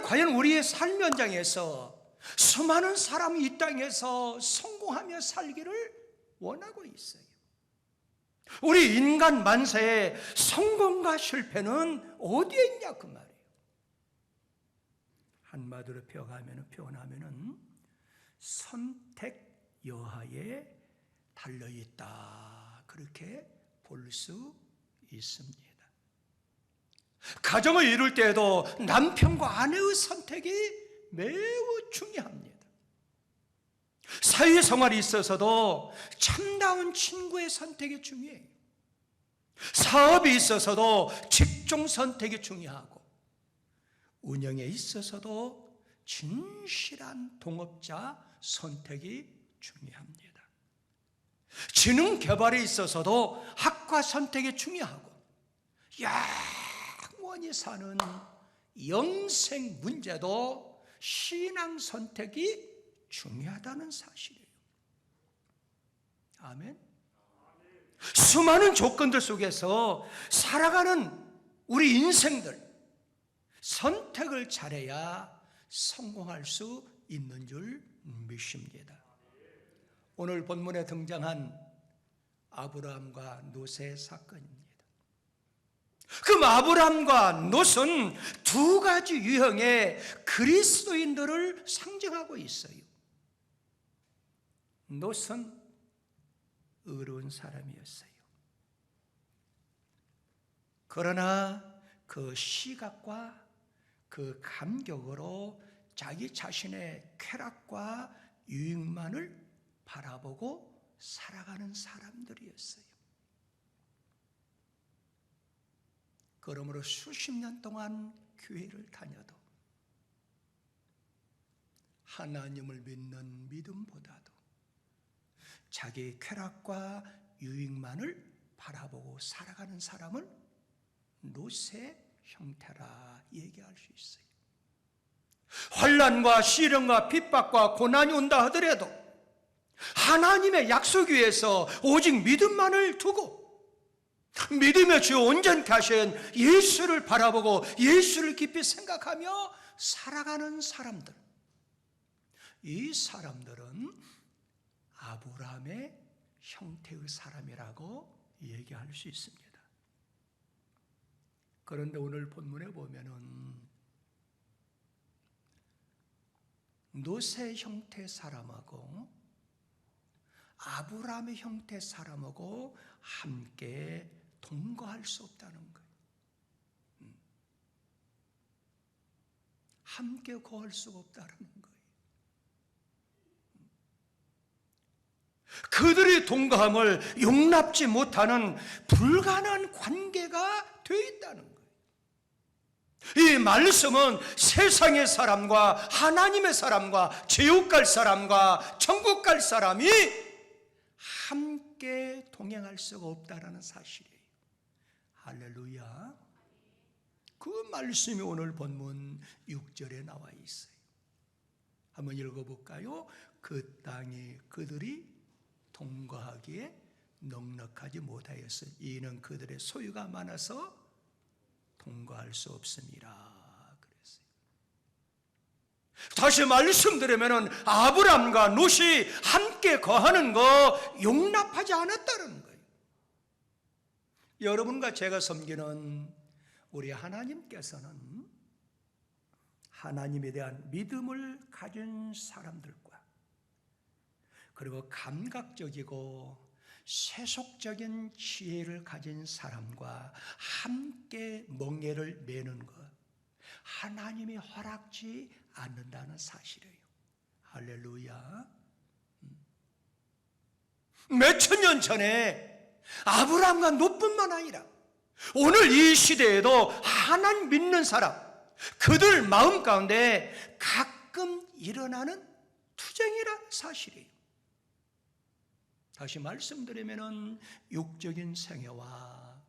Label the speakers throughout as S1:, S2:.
S1: 과연 우리의 삶 현장에서 수많은 사람이 이 땅에서 성공하며 살기를 원하고 있어요. 우리 인간 만세의 성공과 실패는 어디에 있냐 그 말이에요. 한마디로 표현하면은 선택 여하에 달려있다, 그렇게 볼 수 있습니다. 가정을 이룰 때에도 남편과 아내의 선택이 매우 중요합니다. 사회생활이 있어서도 참다운 친구의 선택이 중요해요. 사업이 있어서도 직종 선택이 중요하고, 운영에 있어서도 진실한 동업자 선택이 중요합니다. 지능 개발에 있어서도 학과 선택이 중요하고, 영원히 사는 영생 문제도 신앙 선택이 중요하다는 사실이에요. 아멘. 수많은 조건들 속에서 살아가는 우리 인생들, 선택을 잘해야 성공할 수 있는 줄 믿습니다. 오늘 본문에 등장한 아브라함과 롯의 사건입니다. 그 아브라함과 롯은 두 가지 유형의 그리스도인들을 상징하고 있어요. 롯은 의로운 사람이었어요. 그러나 그 시각과 그 감격으로 자기 자신의 쾌락과 유익만을 바라보고 살아가는 사람들이었어요. 그러므로 수십 년 동안 교회를 다녀도 하나님을 믿는 믿음보다도 자기의 쾌락과 유익만을 바라보고 살아가는 사람을 롯의 형태라 얘기할 수 있어요. 환난과 시련과 핍박과 고난이 온다 하더라도 하나님의 약속 위에서 오직 믿음만을 두고 믿음의 주요 온전케 하신 예수를 바라보고 예수를 깊이 생각하며 살아가는 사람들, 이 사람들은 아브라함의 형태의 사람이라고 얘기할 수 있습니다. 그런데 오늘 본문에 보면은 롯의 형태 사람하고 아브라함의 형태 사람하고 함께 동거할 수 없다는 거예요. 함께 거할 수가 없다는 거예요. 그들의 동거함을 용납지 못하는 불가능한 관계가 되어 있다는 거예요. 이 말씀은 세상의 사람과 하나님의 사람과 지옥 갈 사람과 천국 갈 사람이 함께 동행할 수가 없다는 사실이에요. 할렐루야. 그 말씀이 오늘 본문 6절에 나와 있어요. 한번 읽어볼까요? 그 땅에 그들이 동거하기에 넉넉하지 못하였으니 이는 그들의 소유가 많아서 동거할 수 없습니다. 그랬어요. 다시 말씀드리면 아브람과 롯이 함께 거하는 거 용납하지 않았다는 거예요. 여러분과 제가 섬기는 우리 하나님께서는 하나님에 대한 믿음을 가진 사람들과 그리고 감각적이고 세속적인 지혜를 가진 사람과 함께 멍에를 매는 것, 하나님이 허락지 않는다는 사실이에요. 할렐루야. 몇천 년 전에 아브라함과 롯뿐만 아니라 오늘 이 시대에도 하나님 믿는 사람, 그들 마음 가운데 가끔 일어나는 투쟁이라는 사실이에요. 다시 말씀드리면 육적인 생애와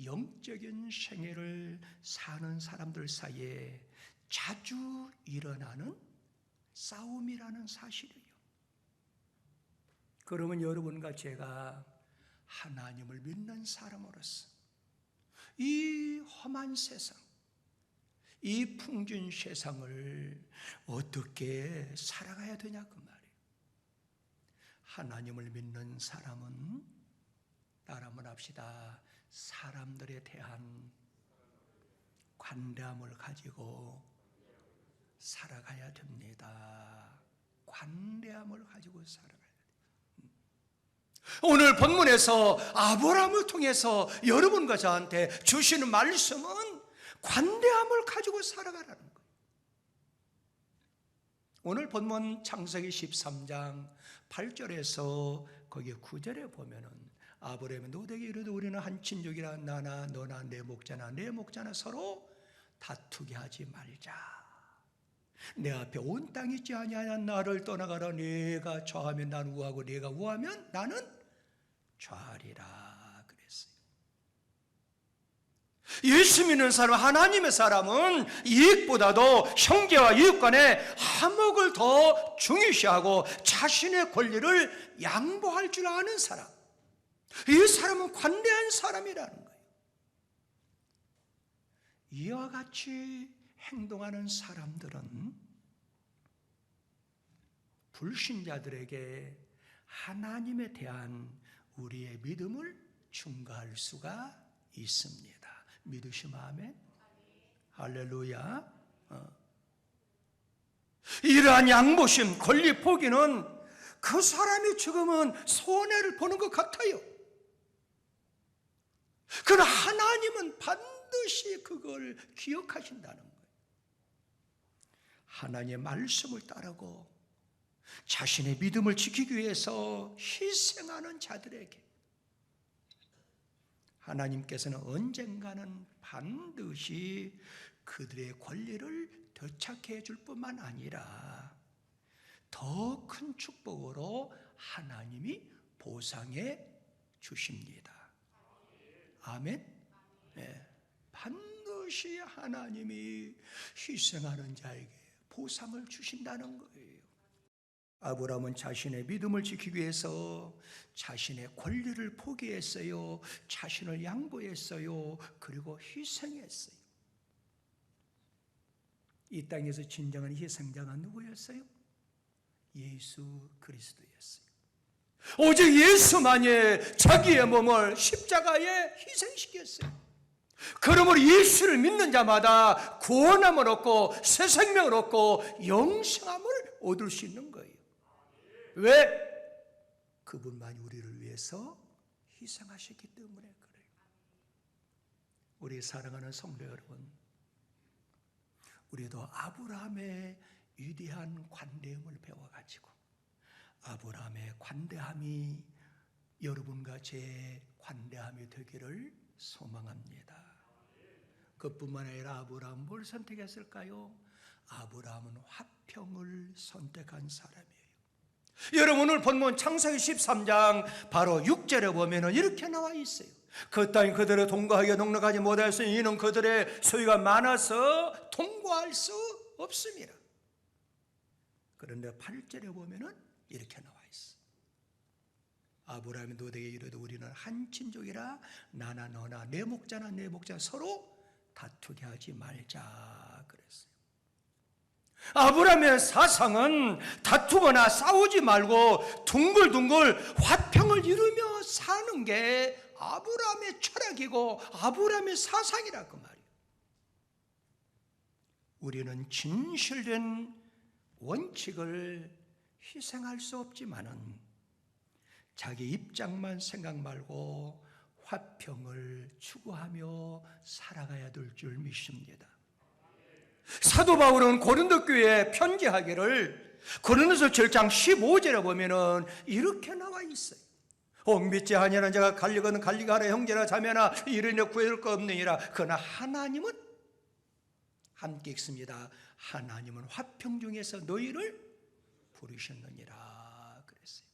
S1: 영적인 생애를 사는 사람들 사이에 자주 일어나는 싸움이라는 사실이에요. 그러면 여러분과 제가 하나님을 믿는 사람으로서 이 험한 세상, 이 풍진 세상을 어떻게 살아가야 되냐 그 말이에요. 하나님을 믿는 사람은 따라 한번 합시다. 사람들에 대한 관대함을 가지고 살아가야 됩니다. 관대함을 가지고 살아가야 돼요. 오늘 본문에서 아브라함을 통해서 여러분과 저한테 주시는 말씀은 관대함을 가지고 살아가라는 거예요. 오늘 본문 창세기 13장 8절에서 거기 9절에 보면은 아브라함이 노대에게 이르되 우리는 한 친족이라 나나 너나 내 목자나 내 목자나 서로 다투게 하지 말자. 내 앞에 온 땅이 있지 아니하냐. 나를 떠나가라. 네가 좌하면 나는 우하고 네가 우하면 나는 좌하리라 그랬어요. 예수 믿는 사람, 하나님의 사람은 이익보다도 형제와 이웃 간의 화목을 더 중요시하고 자신의 권리를 양보할 줄 아는 사람, 이 사람은 관대한 사람이라는 거예요. 이와 같이 행동하는 사람들은 불신자들에게 하나님에 대한 우리의 믿음을 증거할 수가 있습니다. 믿으시면 아멘? 할렐루야. 이러한 양보심, 권리 포기는 그 사람이 지금은 손해를 보는 것 같아요. 그러나 하나님은 반드시 그걸 기억하신다는 거예요. 하나님의 말씀을 따르고 자신의 믿음을 지키기 위해서 희생하는 자들에게 하나님께서는 언젠가는 반드시 그들의 권리를 되찾게 해줄 뿐만 아니라 더 큰 축복으로 하나님이 보상해 주십니다. 아멘. 네. 반드시 하나님이 희생하는 자에게 보상을 주신다는 거예요. 아브라함은 자신의 믿음을 지키기 위해서 자신의 권리를 포기했어요. 자신을 양보했어요. 그리고 희생했어요. 이 땅에서 진정한 희생자가 누구였어요? 예수 그리스도였어요. 오직 예수만이 자기의 몸을 십자가에 희생시켰어요. 그러므로 예수를 믿는 자마다 구원함을 얻고 새 생명을 얻고 영생함을 얻을 수 있는 거예요. 왜? 그분만이 우리를 위해서 희생하셨기 때문에 그래요. 우리 사랑하는 성도 여러분, 우리도 아브라함의 위대한 관대함을 배워가지고 아브라함의 관대함이 여러분과 제 관대함이 되기를 소망합니다. 그뿐만 아니라 아브라함은 뭘 선택했을까요? 아브라함은 화평을 선택한 사람이에요. 여러분 오늘 본문 창세기 13장 바로 6절에 보면 이렇게 나와 있어요. 그 땅이 그들의 동거하기에 넉넉하지 못하였으니 이는 그들의 소유가 많아서 동거할 수 없습니다. 그런데 8절에 보면 이렇게 나와 있어요. 아브라함이 노대에게 이르되 우리는 한 친족이라 나나 너나 내 목자나 내 목자 서로 다투게 하지 말자 그랬어요. 아브라함의 사상은 다투거나 싸우지 말고 둥글둥글 화평을 이루며 사는 게 아브라함의 철학이고 아브라함의 사상이라 그 말이에요. 우리는 진실된 원칙을 희생할 수 없지만은 자기 입장만 생각 말고 화평을 추구하며 살아가야 될 줄 믿습니다. 사도 바울은 고린도 교회에 편지하기를 고린도서 7장 15절에 보면은 이렇게 나와 있어요. 믿지 아니하는 자가 갈리거든 갈리게 하라. 형제나 자매나 이르내 구해줄 것 없느니라. 그러나 하나님은 함께 있습니다. 하나님은 화평 중에서 너희를 부르셨느니라 그랬어요.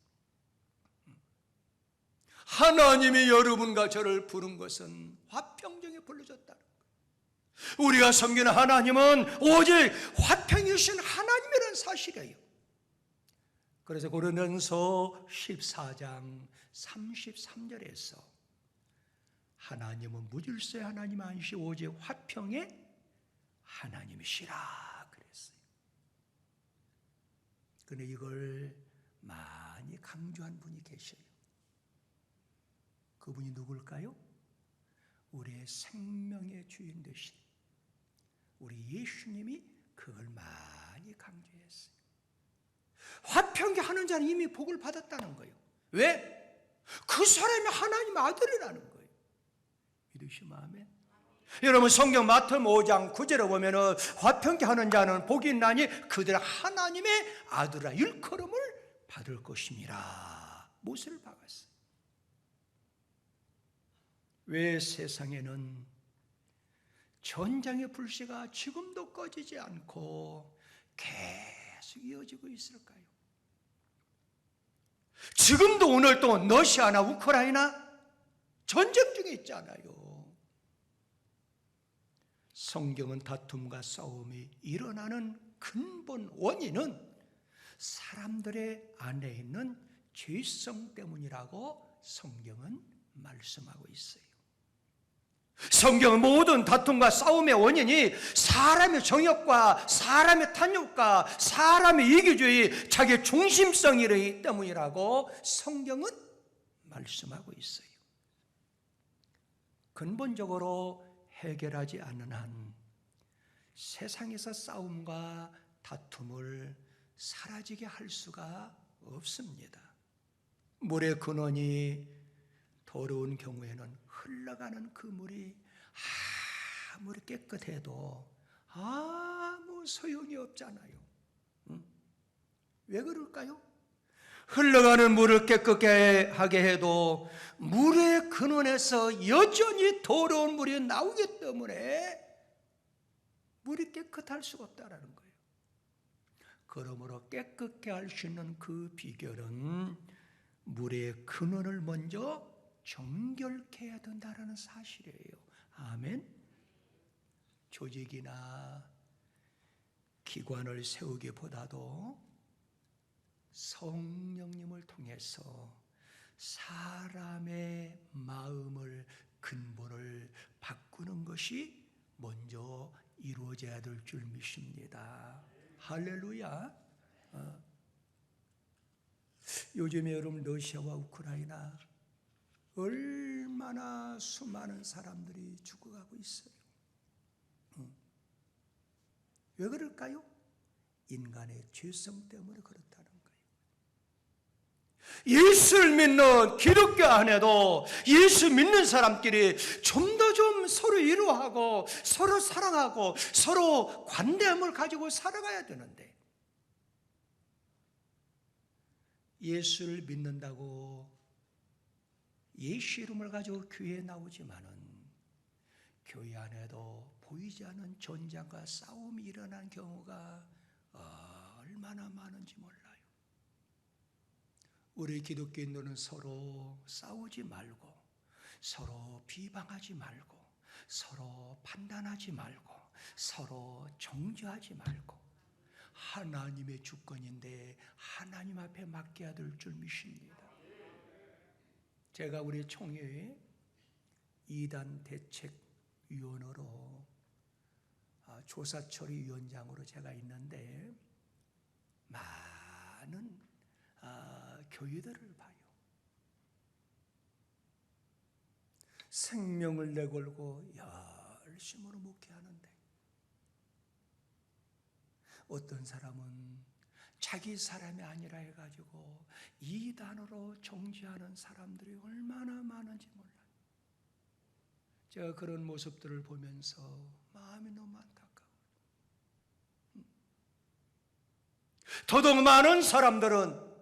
S1: 하나님이 여러분과 저를 부른 것은 화평 중에 불러줬다는 거예요. 우리가 섬기는 하나님은 오직 화평이신 하나님이라는 사실이에요. 그래서 고린도서 14장 33절에서 하나님은 무질서의 하나님 아니시 오직 화평의 하나님이시라 그랬어요. 그런데 이걸 많이 강조한 분이 계셔요. 그분이 누굴까요? 우리의 생명의 주인 되신 우리 예수님이 그걸 많이 강조했어요. 화평케 하는 자는 이미 복을 받았다는 거예요. 왜? 그 사람이 하나님 아들이라는 거예요. 믿으시면 아멘. 여러분 성경 마태복음 5장 9절에 보면은 화평케 하는 자는 복이 있나니 그들 하나님의 아들아 일컬음을 받을 것임이라 못을 박았어요. 왜 세상에는 전장의 불씨가 지금도 꺼지지 않고 계속 이어지고 있을까요? 지금도 오늘 또 러시아나 우크라이나 전쟁 중에 있잖아요. 성경은 다툼과 싸움이 일어나는 근본 원인은 사람들의 안에 있는 죄성 때문이라고 성경은 말씀하고 있어요. 성경은 모든 다툼과 싸움의 원인이 사람의 정욕과 사람의 탐욕과 사람의 이기주의, 자기 중심성이기 때문이라고 성경은 말씀하고 있어요. 근본적으로 해결하지 않는 한 세상에서 싸움과 다툼을 사라지게 할 수가 없습니다. 물의 근원이 더러운 경우에는 흘러가는 그 물이 아무리 깨끗해도 아무 소용이 없잖아요. 왜 그럴까요? 흘러가는 물을 깨끗게 하게 해도 물의 근원에서 여전히 더러운 물이 나오기 때문에 물이 깨끗할 수가 없다는 거예요. 그러므로 깨끗게 할 수 있는 그 비결은 물의 근원을 먼저 정결케 해야 된다는 사실이에요. 아멘. 조직이나 기관을 세우기보다도 성령님을 통해서 사람의 마음을 근본을 바꾸는 것이 먼저 이루어져야 될 줄 믿습니다. 할렐루야. 요즘에 여러분 러시아와 우크라이나 얼마나 수많은 사람들이 죽어가고 있어요. 왜 그럴까요? 인간의 죄성 때문에 그렇다는 거예요. 예수를 믿는 기독교 안에도 예수 믿는 사람끼리 좀 더 좀 서로 이루하고 서로 사랑하고 서로 관대함을 가지고 살아가야 되는데 예수를 믿는다고 예수 이름을 가지고 교회에 나오지만은 교회 안에도 보이지 않는 전쟁과 싸움이 일어난 경우가 얼마나 많은지 몰라요. 우리 기독교인들은 서로 싸우지 말고 서로 비방하지 말고 서로 판단하지 말고 서로 정죄하지 말고 하나님의 주권인데 하나님 앞에 맡겨야 될 줄 믿습니다. 제가 우리 총회의 2단 대책위원으로 조사처리위원장으로 제가 있는데 많은 교회들을 봐요. 생명을 내걸고 열심으로 목회하는데 어떤 사람은 자기 사람이 아니라 해가지고 이단으로 정죄하는 사람들이 얼마나 많은지 몰라요. 제가 그런 모습들을 보면서 마음이 너무 안타까워요. 더더욱 많은 사람들은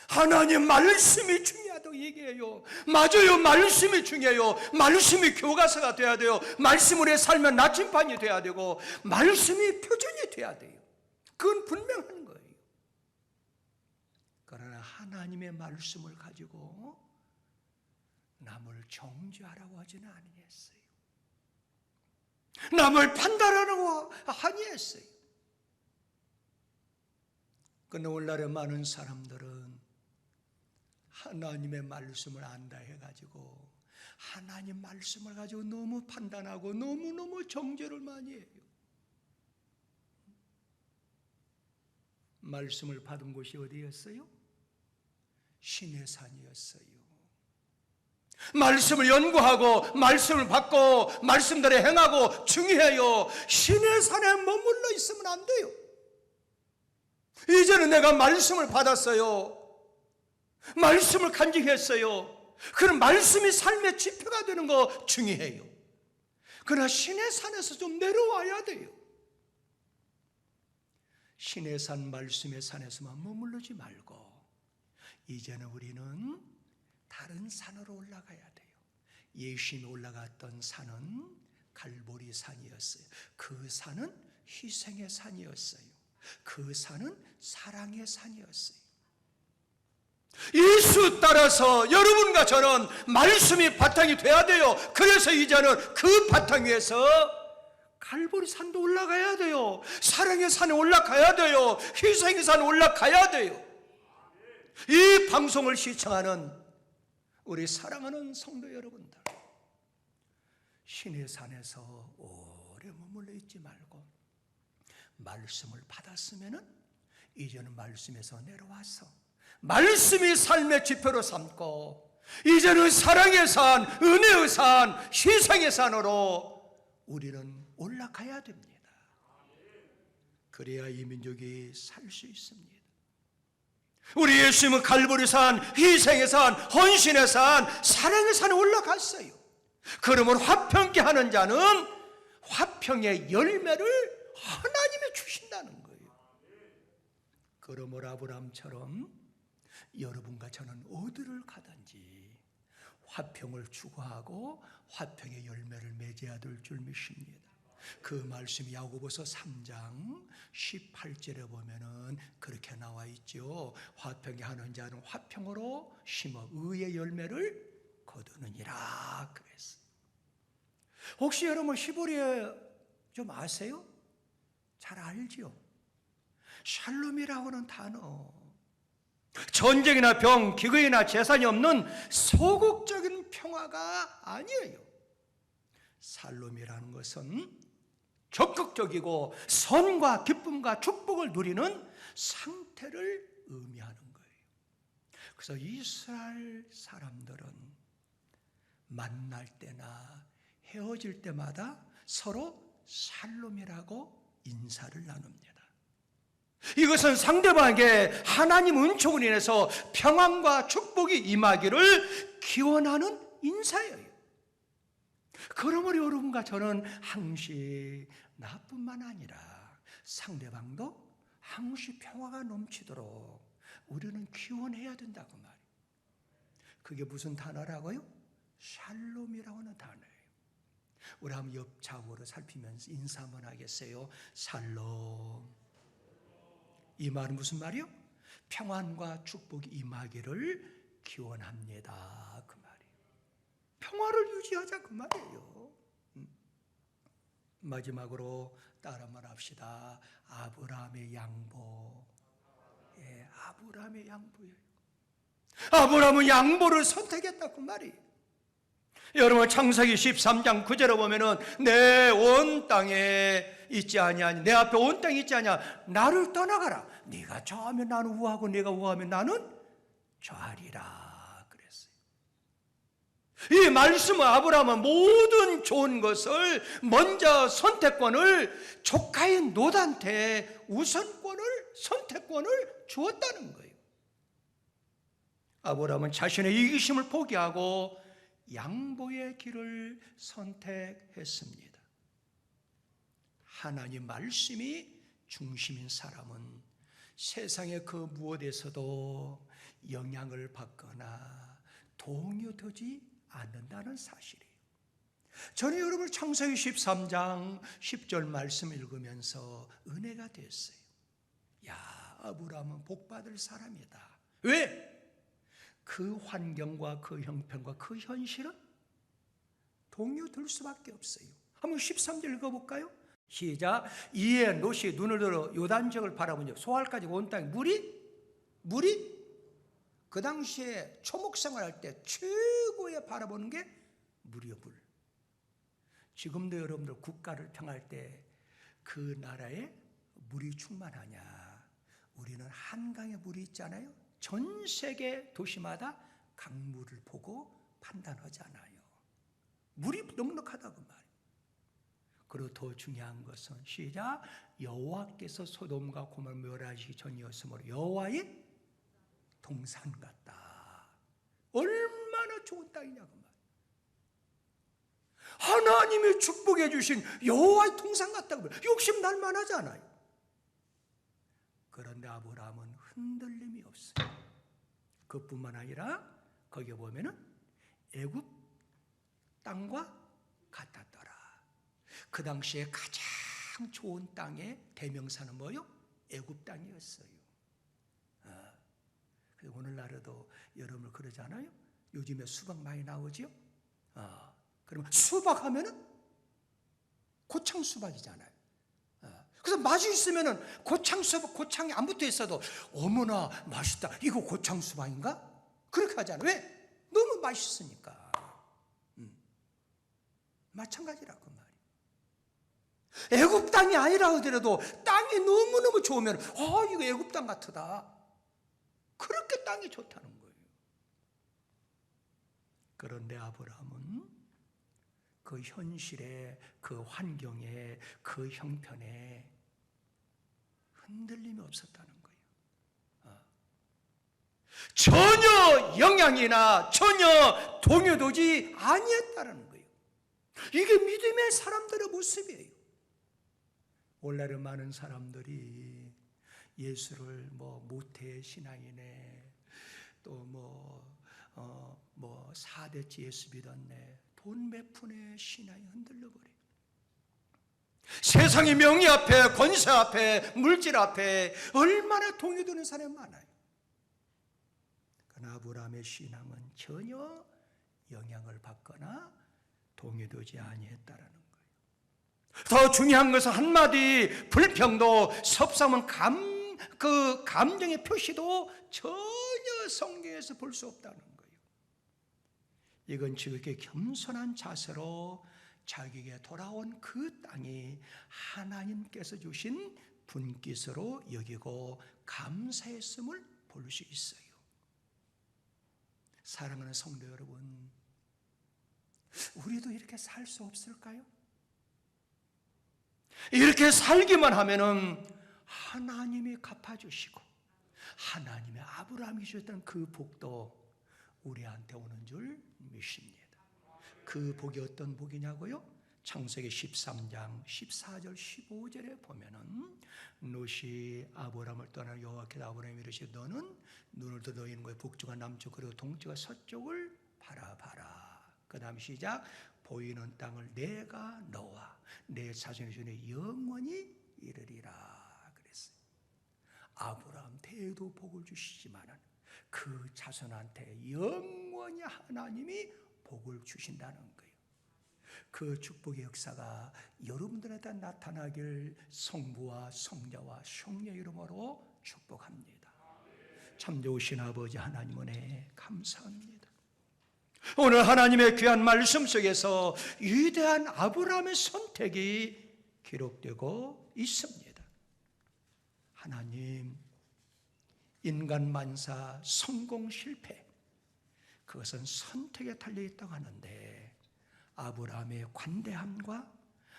S1: 하나님 말씀이 중요하다고 얘기해요. 맞아요. 말씀이 중요해요. 말씀이 교과서가 돼야 돼요. 말씀으로 살면 나침반이 돼야 되고 말씀이 표준이 돼야 돼요. 그건 분명한 거예요. 그러나 하나님의 말씀을 가지고 남을 정죄하라고 하지는 아니했어요. 남을 판단하라고 아니했어요. 그런데 오늘날의 많은 사람들은 하나님의 말씀을 안다 해가지고 하나님 말씀을 가지고 너무 판단하고 너무너무 정죄를 많이 해요. 말씀을 받은 곳이 어디였어요? 신의 산이었어요. 말씀을 연구하고 말씀을 받고 말씀대로 행하고 중요해요. 신의 산에 머물러 있으면 안 돼요. 이제는 내가 말씀을 받았어요. 말씀을 간직했어요. 그런 말씀이 삶의 지표가 되는 거 중요해요. 그러나 신의 산에서 좀 내려와야 돼요. 신의 산, 말씀의 산에서만 머물르지 말고 이제는 우리는 다른 산으로 올라가야 돼요. 예수님이 올라갔던 산은 갈보리 산이었어요. 그 산은 희생의 산이었어요. 그 산은 사랑의 산이었어요. 예수 따라서 여러분과 저는 말씀이 바탕이 돼야 돼요. 그래서 이제는 그 바탕 위에서 갈보리 산도 올라가야 돼요. 사랑의 산에 올라가야 돼요. 희생의 산에 올라가야 돼요. 이 방송을 시청하는 우리 사랑하는 성도 여러분들, 신의 산에서 오래 머물러 있지 말고 말씀을 받았으면 이제는 말씀에서 내려와서 말씀이 삶의 지표로 삼고 이제는 사랑의 산, 은혜의 산, 희생의 산으로 우리는 올라가야 됩니다. 그래야 이 민족이 살 수 있습니다. 우리 예수님은 갈보리 산, 희생의 산, 헌신의 산, 사랑의 산에 올라갔어요. 그러면 화평케 하는 자는 화평의 열매를 하나님이 주신다는 거예요. 그러므로 아브라함처럼 여러분과 저는 어디를 가든지 화평을 추구하고 화평의 열매를 맺어야 될 줄 믿습니다. 그 말씀이 야고보서 3장 18절에 보면은 그렇게 나와 있죠. 화평케 하는 자는 화평으로 심어 의의 열매를 거두느니라 그랬어요. 혹시 여러분 히브리어 좀 아세요? 잘 알지요? 샬롬이라고 하는 단어, 전쟁이나 병, 기근이나 재산이 없는 소극적인 평화가 아니에요. 샬롬이라는 것은 적극적이고 선과 기쁨과 축복을 누리는 상태를 의미하는 거예요. 그래서 이스라엘 사람들은 만날 때나 헤어질 때마다 서로 샬롬이라고 인사를 나눕니다. 이것은 상대방에게 하나님 은총으로 인해서 평안과 축복이 임하기를 기원하는 인사예요. 그러므로 여러분과 저는 항시 나뿐만 아니라 상대방도 항시 평화가 넘치도록 우리는 기원해야 된다고 말이에요. 그게 무슨 단어라고요? 샬롬이라고 하는 단어예요. 우리 한번 옆좌우로 살피면서 인사 한번 하겠어요. 샬롬. 이 말은 무슨 말이요? 평안과 축복이 임하기를 기원합니다. 그 말이에요. 평화를 유지하자 그 말이에요. 마지막으로 따라 말합시다. 아브라함의 양보. 예, 아브라함의 양보예요. 아브라함은 양보를 선택했다 그 말이에요. 여러분 창세기 13장 9절에 보면은 내 온 땅에 있지 아니하니 내 앞에 온 땅에 있지 아니하 나를 떠나가라. 네가 저하면 나는 우하고 네가 우하면 나는 저하리라 그랬어요. 이 말씀은 아브라함은 모든 좋은 것을 먼저 선택권을 조카인 롯한테 우선권을 선택권을 주었다는 거예요. 아브라함은 자신의 이기심을 포기하고 양보의 길을 선택했습니다. 하나님 말씀이 중심인 사람은 세상의 그 무엇에서도 영향을 받거나 동요되지 않는다는 사실이에요. 저는 여러분 창세기 13장 10절 말씀 읽으면서 은혜가 됐어요. 야, 아브라함은 복받을 사람이다. 왜? 그 환경과 그 형편과 그 현실은 동요될 수밖에 없어요. 한번 13절 읽어볼까요? 시작. 이에 롯이 눈을 들어 요단지역을 바라보니 소알까지 온 땅에 물이 그 당시에 초목 생활할 때 최고의 바라보는 게 물이요, 물. 지금도 여러분들 국가를 평할 때 그 나라에 물이 충만하냐, 우리는 한강에 물이 있잖아요. 전 세계 도시마다 강물을 보고 판단하잖아요. 물이 넉넉하다고 말이에요. 그리고 더 중요한 것은 시작, 여호와께서 소돔과 고모라를 멸하시기 전이었으므로 여호와의 동산 같다. 얼마나 좋은 땅이냐고 말이에요. 하나님이 축복해 주신 여호와의 동산 같다고 말이에요. 욕심 날 만하잖아요. 그런데 아브라함은 흔들림이 없어요. 그뿐만 아니라 거기에 보면은 애굽 땅과 같았더라. 그 당시에 가장 좋은 땅의 대명사는 뭐요? 애굽 땅이었어요. 그래서 오늘날에도 여러분을 그러잖아요. 요즘에 수박 많이 나오죠? 그러면 수박 하면은 고창 수박이잖아요. 그래서 맛이 있으면은 고창 수박, 고창이 안 붙어 있어도 어머나 맛있다. 이거 고창 수박인가? 그렇게 하잖아요. 왜? 너무 맛있으니까. 마찬가지라고 말이에요. 애굽 땅이 아니라 하더라도 땅이 너무너무 좋으면 이거 애굽 땅 같다. 그렇게 땅이 좋다는 거예요. 그런데 아브라함은 그 현실에, 그 환경에, 그 형편에 흔들림이 없었다는 거예요. 전혀 영향이나 전혀 동요되지 아니했다는 거예요. 이게 믿음의 사람들의 모습이에요. 오늘날에 많은 사람들이 예수를 모태 신앙이네, 또 4대째 예수 믿었네, 돈 몇 푼에 신앙이 흔들려버려요. 세상의 명예 앞에, 권세 앞에, 물질 앞에 얼마나 동요되는 사람이 많아요. 그러나 아브라함의 신앙은 전혀 영향을 받거나 동요되지 아니했다라는 거예요. 더 중요한 것은 한마디 불평도, 섭삼은 그 감정의 표시도 전혀 성경에서 볼 수 없다는 거예요. 이건 지극히 겸손한 자세로 자기에게 돌아온 그 땅이 하나님께서 주신 분깃으로 여기고 감사했음을 볼 수 있어요. 사랑하는 성도 여러분, 우리도 이렇게 살 수 없을까요? 이렇게 살기만 하면은 하나님이 갚아주시고 하나님의 아브라함이 주셨던 그 복도 우리한테 오는 줄 믿습니다. 그 복이 어떤 복이냐고요? 창세기 13장 14절 15절에 보면은 롯이 아브라함을 떠나 여호와께서 아브라함에게 이르시되 너는 눈을 더 너희는 거에 북쪽과 남쪽 그리고 동쪽과 서쪽을 바라봐라. 그 다음 시작, 보이는 땅을 내가 너와 내 자손의 전에 영원히 이르리라 그랬어요. 아브라함 대도 복을 주시지만은 그 자손한테 영원히 하나님이 복을 주신다는 거예요. 그 축복의 역사가 여러분들한테 나타나길 성부와 성자와 성령의 이름으로 축복합니다. 참 좋으신 아버지 하나님 은혜 감사합니다. 오늘 하나님의 귀한 말씀 속에서 위대한 아브라함의 선택이 기록되고 있습니다. 하나님, 인간 만사 성공 실패, 그것은 선택에 달려있다고 하는데 아브라함의 관대함과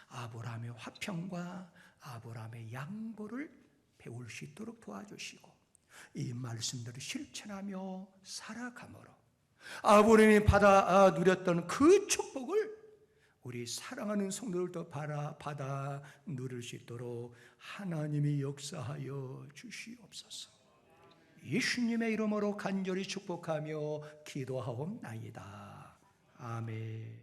S1: 아브라함의 화평과 아브라함의 양보를 배울 수 있도록 도와주시고 이 말씀들을 실천하며 살아감으로 아브라함이 받아 누렸던 그 축복을 우리 사랑하는 성도들도 받아 누릴 수 있도록 하나님이 역사하여 주시옵소서. 예수님의 이름으로 간절히 축복하며 기도하옵나이다. 아멘.